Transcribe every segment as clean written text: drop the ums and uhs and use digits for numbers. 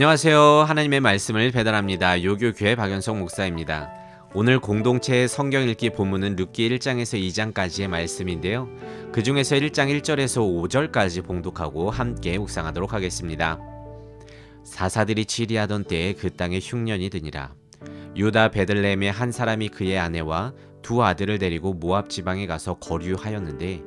안녕하세요. 하나님의 말씀을 배달합니다. 요교교회 박연성 목사입니다. 오늘 공동체의 성경 읽기 본문은 룻기 1장에서 2장까지의 말씀인데요. 그 중에서 1장 1절에서 5절까지 봉독하고 함께 묵상하도록 하겠습니다. 사사들이 치리하던 때에 그 땅에 흉년이 드니라. 유다 베들레헴의 한 사람이 그의 아내와 두 아들을 데리고 모압 지방에 가서 거류하였는데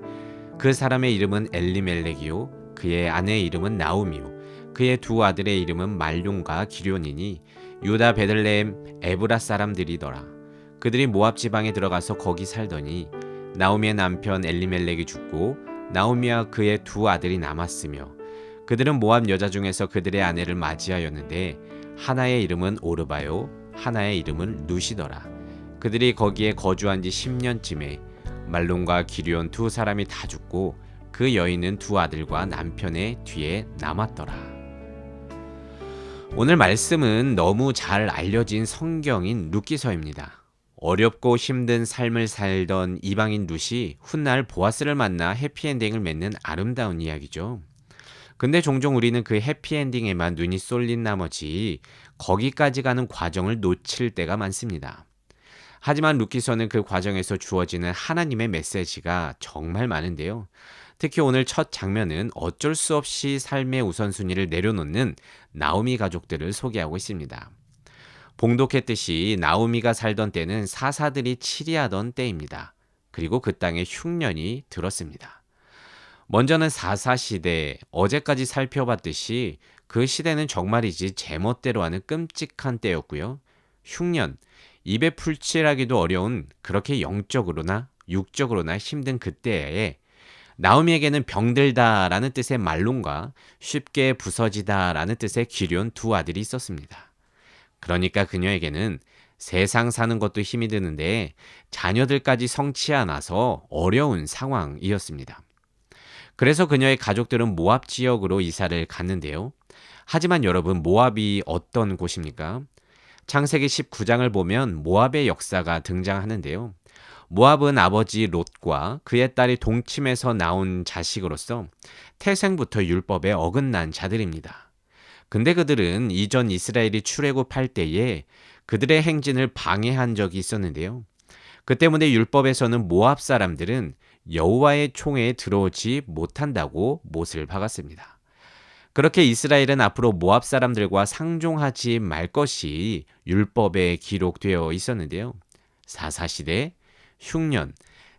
그 사람의 이름은 엘리멜렉이요 그의 아내의 이름은 나오미요 그의 두 아들의 이름은 말룡과 기럯이니 유다 베들레헴 에브라 사람들이더라. 그들이 모압 지방에 들어가서 거기 살더니 나오미의 남편 엘리멜렉이 죽고 나오미와 그의 두 아들이 남았으며 그들은 모압 여자 중에서 그들의 아내를 맞이하였는데 하나의 이름은 오르바요 하나의 이름은 룻이더라. 그들이 거기에 거주한 지 10년쯤에 말론과 기럯 두 사람이 다 죽고 그 여인은 두 아들과 남편의 뒤에 남았더라. 오늘 말씀은 너무 잘 알려진 성경인 룻기서입니다. 어렵고 힘든 삶을 살던 이방인 룻이 훗날 보아스를 만나 해피엔딩을 맺는 아름다운 이야기죠. 근데 종종 우리는 그 해피엔딩에만 눈이 쏠린 나머지 거기까지 가는 과정을 놓칠 때가 많습니다. 하지만 룻기서는 그 과정에서 주어지는 하나님의 메시지가 정말 많은데요. 특히 오늘 첫 장면은 어쩔 수 없이 삶의 우선순위를 내려놓는 나오미 가족들을 소개하고 있습니다. 봉독했듯이 나오미가 살던 때는 사사들이 치리하던 때입니다. 그리고 그 땅에 흉년이 들었습니다. 먼저는 사사시대, 어제까지 살펴봤듯이 그 시대는 정말이지 제멋대로 하는 끔찍한 때였고요. 흉년, 입에 풀칠하기도 어려운 그렇게 영적으로나 육적으로나 힘든 그때에 나오미에게는 병들다라는 뜻의 말론과 쉽게 부서지다라는 뜻의 기럯 두 아들이 있었습니다. 그러니까 그녀에게는 세상 사는 것도 힘이 드는데 자녀들까지 성치 않아서 어려운 상황이었습니다. 그래서 그녀의 가족들은 모압 지역으로 이사를 갔는데요. 하지만 여러분, 모압이 어떤 곳입니까? 창세기 19장을 보면 모압의 역사가 등장하는데요. 모압은 아버지 롯과 그의 딸이 동침해서 나온 자식으로서 태생부터 율법에 어긋난 자들입니다. 근데 그들은 이전 이스라엘이 출애굽할 때에 그들의 행진을 방해한 적이 있었는데요. 그 때문에 율법에서는 모압 사람들은 여호와의 총회에 들어오지 못한다고 못을 박았습니다. 그렇게 이스라엘은 앞으로 모압 사람들과 상종하지 말 것이 율법에 기록되어 있었는데요. 사사시대, 흉년,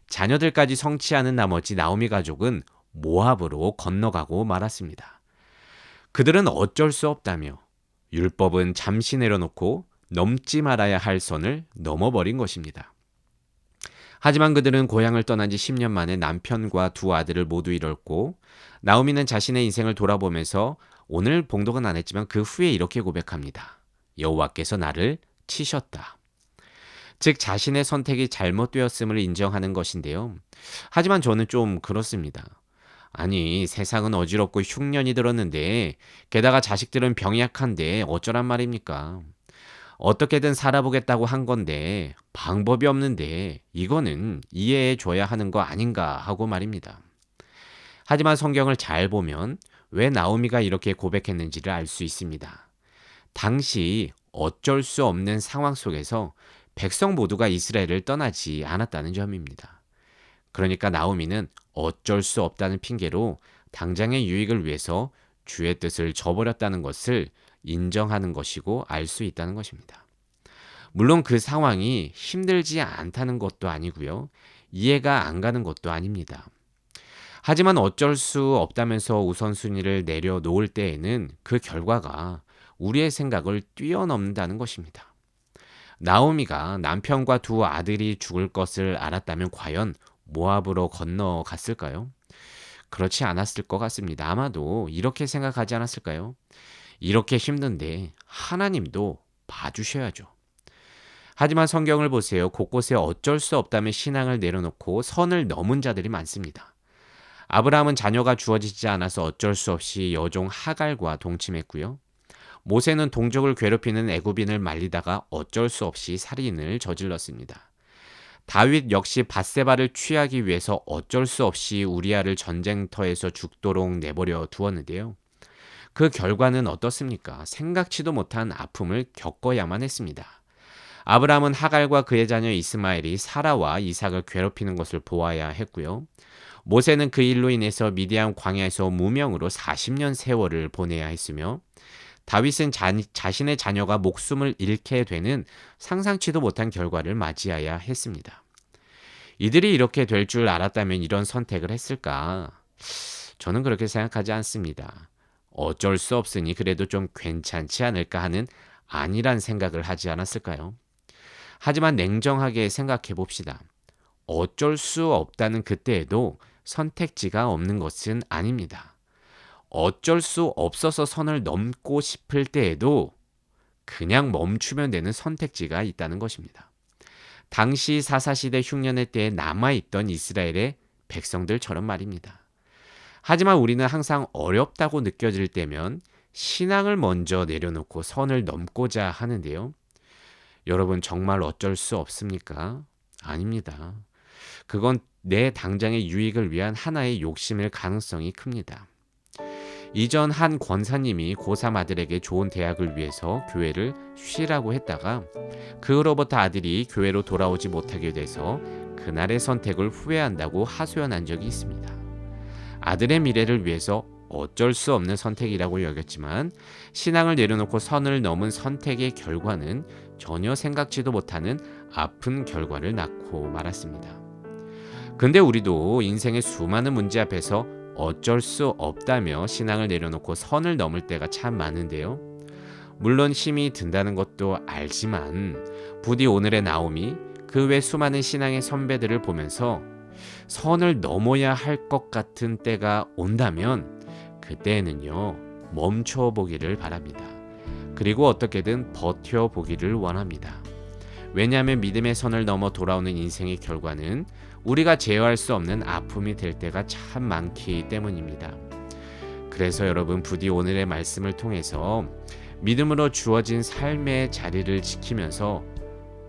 자녀들까지 성취하는 나머지 나오미 가족은 모압으로 건너가고 말았습니다. 그들은 어쩔 수 없다며 율법은 잠시 내려놓고 넘지 말아야 할 선을 넘어버린 것입니다. 하지만 그들은 고향을 떠난 지 10년 만에 남편과 두 아들을 모두 잃었고 나오미는 자신의 인생을 돌아보면서 오늘 봉독은 안 했지만 그 후에 이렇게 고백합니다. 여호와께서 나를 치셨다. 즉 자신의 선택이 잘못되었음을 인정하는 것인데요. 하지만 저는 좀 그렇습니다. 아니, 세상은 어지럽고 흉년이 들었는데 게다가 자식들은 병약한데 어쩌란 말입니까? 어떻게든 살아보겠다고 한 건데 방법이 없는데 이거는 이해해 줘야 하는 거 아닌가 하고 말입니다. 하지만 성경을 잘 보면 왜 나오미가 이렇게 고백했는지를 알 수 있습니다. 당시 어쩔 수 없는 상황 속에서 백성 모두가 이스라엘을 떠나지 않았다는 점입니다. 그러니까 나오미는 어쩔 수 없다는 핑계로 당장의 유익을 위해서 주의 뜻을 저버렸다는 것을 인정하는 것이고 알 수 있다는 것입니다. 물론 그 상황이 힘들지 않다는 것도 아니고요. 이해가 안 가는 것도 아닙니다. 하지만 어쩔 수 없다면서 우선순위를 내려놓을 때에는 그 결과가 우리의 생각을 뛰어넘는다는 것입니다. 나오미가 남편과 두 아들이 죽을 것을 알았다면 과연 모압으로 건너갔을까요? 그렇지 않았을 것 같습니다. 아마도 이렇게 생각하지 않았을까요? 이렇게 힘든데 하나님도 봐주셔야죠. 하지만 성경을 보세요. 곳곳에 어쩔 수 없다면 신앙을 내려놓고 선을 넘은 자들이 많습니다. 아브라함은 자녀가 주어지지 않아서 어쩔 수 없이 여종 하갈과 동침했고요. 모세는 동족을 괴롭히는 애굽인을 말리다가 어쩔 수 없이 살인을 저질렀습니다. 다윗 역시 밧세바를 취하기 위해서 어쩔 수 없이 우리아를 전쟁터에서 죽도록 내버려 두었는데요. 그 결과는 어떻습니까? 생각지도 못한 아픔을 겪어야만 했습니다. 아브라함은 하갈과 그의 자녀 이스마엘이 사라와 이삭을 괴롭히는 것을 보아야 했고요. 모세는 그 일로 인해서 미디안 광야에서 무명으로 40년 세월을 보내야 했으며, 다윗은 자신의 자녀가 목숨을 잃게 되는 상상치도 못한 결과를 맞이해야 했습니다. 이들이 이렇게 될 줄 알았다면 이런 선택을 했을까? 저는 그렇게 생각하지 않습니다. 어쩔 수 없으니 그래도 좀 괜찮지 않을까 하는 안일한 생각을 하지 않았을까요? 하지만 냉정하게 생각해 봅시다. 어쩔 수 없다는 그때에도 선택지가 없는 것은 아닙니다. 어쩔 수 없어서 선을 넘고 싶을 때에도 그냥 멈추면 되는 선택지가 있다는 것입니다. 당시 사사시대 흉년의 때에 남아있던 이스라엘의 백성들처럼 말입니다. 하지만 우리는 항상 어렵다고 느껴질 때면 신앙을 먼저 내려놓고 선을 넘고자 하는데요. 여러분, 정말 어쩔 수 없습니까? 아닙니다. 그건 내 당장의 유익을 위한 하나의 욕심일 가능성이 큽니다. 이전 한 권사님이 고3 아들에게 좋은 대학을 위해서 교회를 쉬라고 했다가 그 후로부터 아들이 교회로 돌아오지 못하게 돼서 그날의 선택을 후회한다고 하소연한 적이 있습니다. 아들의 미래를 위해서 어쩔 수 없는 선택이라고 여겼지만 신앙을 내려놓고 선을 넘은 선택의 결과는 전혀 생각지도 못하는 아픈 결과를 낳고 말았습니다. 근데 우리도 인생의 수많은 문제 앞에서 어쩔 수 없다며 신앙을 내려놓고 선을 넘을 때가 참 많은데요. 물론 힘이 든다는 것도 알지만 부디 오늘의 나옴이 그 외 수많은 신앙의 선배들을 보면서 선을 넘어야 할 것 같은 때가 온다면 그때에는요, 멈춰보기를 바랍니다. 그리고 어떻게든 버텨보기를 원합니다. 왜냐하면 믿음의 선을 넘어 돌아오는 인생의 결과는 우리가 제어할 수 없는 아픔이 될 때가 참 많기 때문입니다. 그래서 여러분, 부디 오늘의 말씀을 통해서 믿음으로 주어진 삶의 자리를 지키면서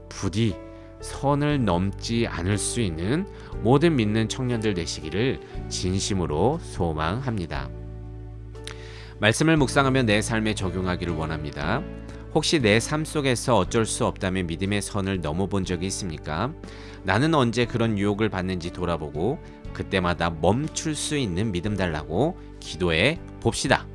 부디 선을 넘지 않을 수 있는 모든 믿는 청년들 되시기를 진심으로 소망합니다. 말씀을 묵상하며 내 삶에 적용하기를 원합니다. 혹시 내 삶 속에서 어쩔 수 없다며 믿음의 선을 넘어본 적이 있습니까? 나는 언제 그런 유혹을 받는지 돌아보고 그때마다 멈출 수 있는 믿음 달라고 기도해 봅시다.